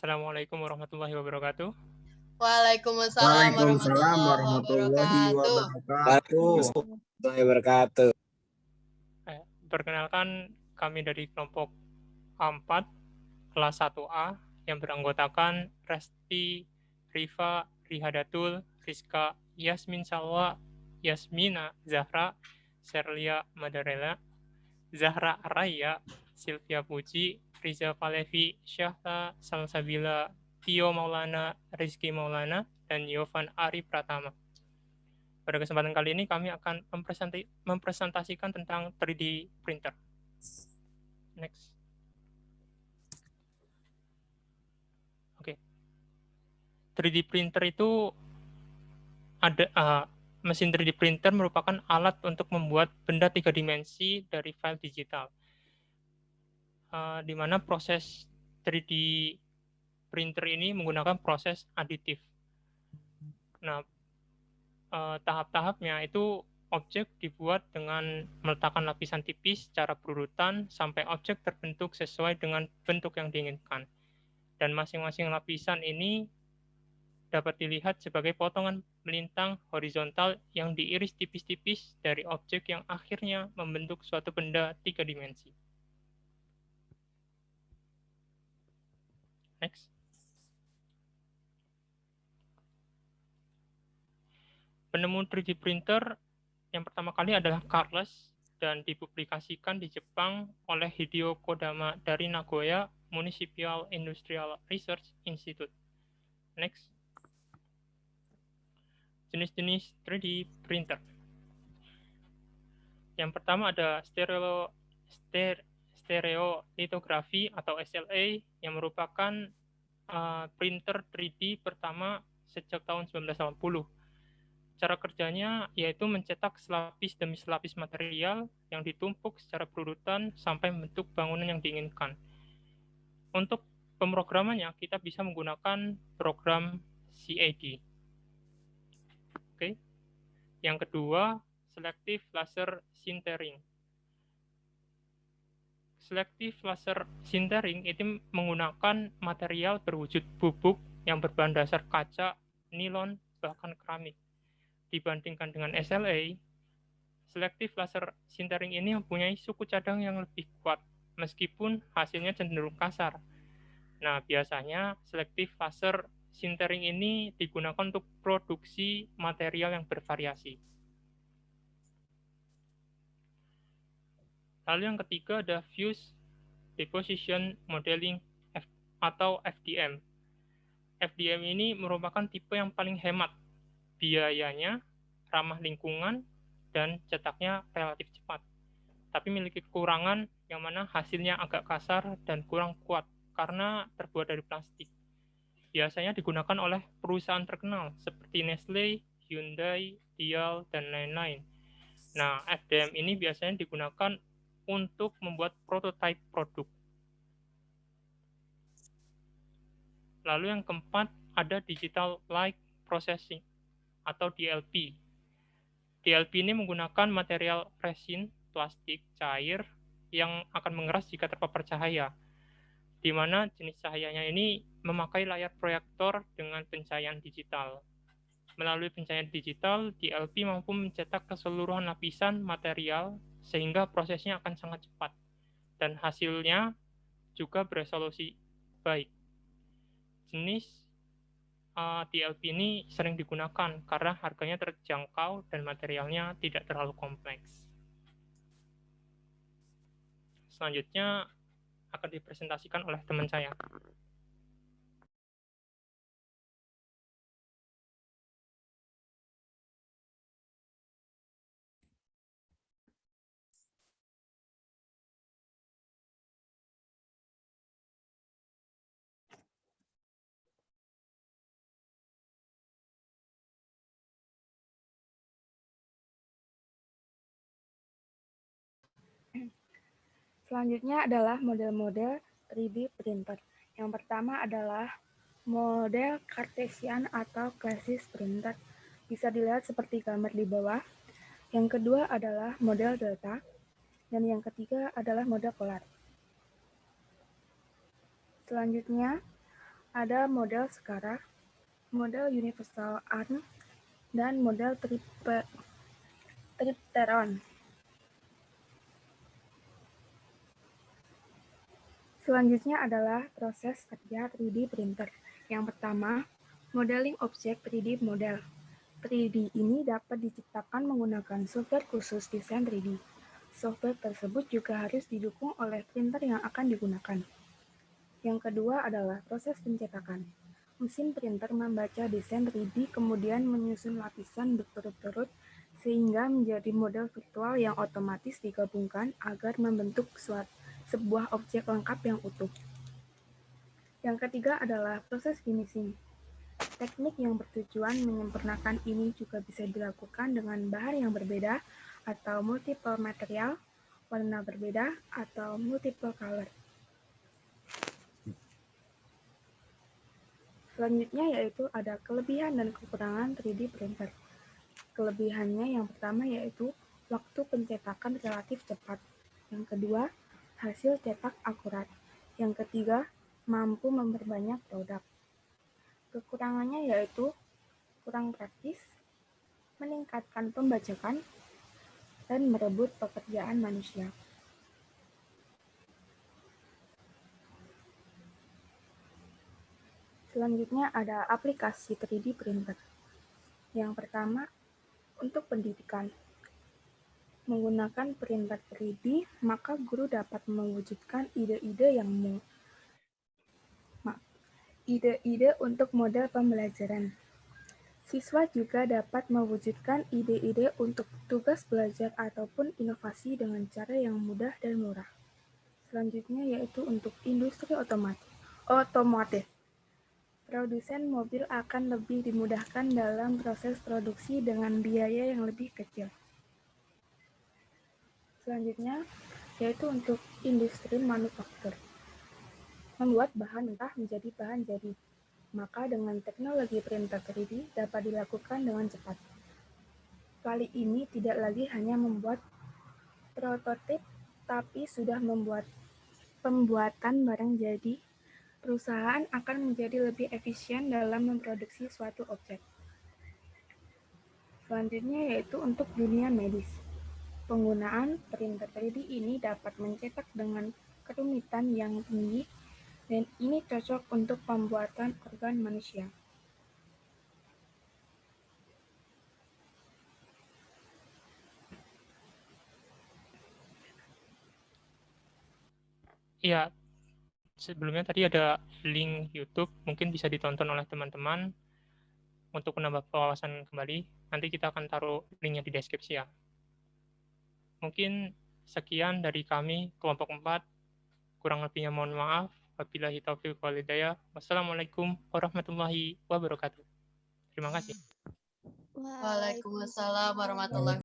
Assalamualaikum warahmatullahi wabarakatuh. Waalaikumsalam warahmatullahi wabarakatuh. Perkenalkan, kami dari kelompok A4 kelas 1A yang beranggotakan Resti, Rifa, Rihadatul, Rizka, Yasmin Salwa, Yasmina Zahra, Serlia Madarela, Zahra Raya, Sylvia Puji, Riza Palevi, Syahla Salsabila, Tio Maulana, Rizky Maulana, dan Yovan Ari Pratama. Pada kesempatan kali ini kami akan mempresentasikan tentang 3D printer. Next. Oke. 3D printer itu mesin 3D printer merupakan alat untuk membuat benda 3 dimensi dari file digital. Di mana proses 3D printer ini menggunakan proses aditif. Nah, tahap-tahapnya itu objek dibuat dengan meletakkan lapisan tipis secara berurutan sampai objek terbentuk sesuai dengan bentuk yang diinginkan. Dan masing-masing lapisan ini dapat dilihat sebagai potongan melintang horizontal yang diiris tipis-tipis dari objek yang akhirnya membentuk suatu benda 3 dimensi. Next. Penemu 3D printer yang pertama kali adalah Carless dan dipublikasikan di Jepang oleh Hideo Kodama dari Nagoya Municipal Industrial Research Institute. Next. Jenis-jenis 3D printer. Yang pertama ada stereolitografi atau SLA yang merupakan printer 3D pertama sejak tahun 1980. Cara kerjanya yaitu mencetak selapis demi selapis material yang ditumpuk secara berurutan sampai membentuk bangunan yang diinginkan. Untuk pemrogramannya kita bisa menggunakan program CAD. Oke. Yang kedua, selective laser sintering. Selective laser sintering itu menggunakan material berwujud bubuk yang berbahan dasar kaca, nilon, bahkan keramik. Dibandingkan dengan SLA, selective laser sintering ini mempunyai suku cadang yang lebih kuat, meskipun hasilnya cenderung kasar. Nah, biasanya selective laser sintering ini digunakan untuk produksi material yang bervariasi. Lalu yang ketiga ada Fuse Deposition Modeling atau FDM. FDM ini merupakan tipe yang paling hemat biayanya, ramah lingkungan, dan cetaknya relatif cepat. Tapi memiliki kekurangan yang mana hasilnya agak kasar dan kurang kuat karena terbuat dari plastik. Biasanya digunakan oleh perusahaan terkenal seperti Nestle, Hyundai, Dial, dan lain-lain. Nah, FDM ini biasanya digunakan untuk membuat prototipe produk. Lalu yang keempat ada Digital Light Processing atau DLP. DLP ini menggunakan material resin plastik cair yang akan mengeras jika terpapar cahaya, di mana jenis cahayanya ini memakai layar proyektor dengan pencahayaan digital. Melalui pencahayaan digital, DLP mampu mencetak keseluruhan lapisan material sehingga prosesnya akan sangat cepat dan hasilnya juga beresolusi baik. Jenis DLP ini sering digunakan karena harganya terjangkau dan materialnya tidak terlalu kompleks. Selanjutnya akan dipresentasikan oleh teman saya. Selanjutnya adalah model-model 3D printer. Yang pertama adalah model Cartesian atau Classic printer. Bisa dilihat seperti gambar di bawah. Yang kedua adalah model Delta. Dan yang ketiga adalah model Polar. Selanjutnya Ada model Skara, model Universal ARM, dan model Tripteron. Selanjutnya adalah proses kerja 3D printer. Yang pertama, modeling objek 3D model. 3D ini dapat diciptakan menggunakan software khusus desain 3D. Software tersebut juga harus didukung oleh printer yang akan digunakan. Yang kedua adalah proses pencetakan. Mesin printer membaca desain 3D kemudian menyusun lapisan berturut-turut sehingga menjadi model virtual yang otomatis digabungkan agar membentuk sebuah objek lengkap yang utuh. Yang ketiga adalah proses finishing. Teknik yang bertujuan menyempurnakan ini juga bisa dilakukan dengan bahan yang berbeda atau multiple material, warna berbeda, atau multiple color. Selanjutnya yaitu ada kelebihan dan kekurangan 3D printer. Kelebihannya yang pertama yaitu waktu pencetakan relatif cepat. Yang kedua, hasil cetak akurat. Yang ketiga, mampu memperbanyak produk. Kekurangannya yaitu kurang praktis, meningkatkan pembajakan, dan merebut pekerjaan manusia. Selanjutnya ada aplikasi 3D printer. Yang pertama, untuk pendidikan. Menggunakan printer 3D, maka guru dapat mewujudkan ide-ide untuk model pembelajaran. Siswa juga dapat mewujudkan ide-ide untuk tugas belajar ataupun inovasi dengan cara yang mudah dan murah. Selanjutnya yaitu untuk industri otomotif. Produsen mobil akan lebih dimudahkan dalam proses produksi dengan biaya yang lebih kecil. Selanjutnya yaitu untuk industri manufaktur. Membuat bahan mentah menjadi bahan jadi. Maka dengan teknologi printer 3D dapat dilakukan dengan cepat. Kali ini tidak lagi hanya membuat prototip, tapi sudah membuat pembuatan barang jadi. Perusahaan akan menjadi lebih efisien dalam memproduksi suatu objek. Selanjutnya yaitu untuk dunia medis. Penggunaan printer 3D ini dapat mencetak dengan kerumitan yang tinggi dan ini cocok untuk pembuatan organ manusia. Ya, sebelumnya tadi ada link YouTube, mungkin bisa ditonton oleh teman-teman untuk menambah wawasan kembali. Nanti kita akan taruh linknya di deskripsi ya. Mungkin sekian dari kami, kelompok 4. Kurang lebihnya mohon maaf. Wabillahi taufiq wal hidayah. Wassalamualaikum warahmatullahi wabarakatuh. Terima kasih. Waalaikumsalam warahmatullahi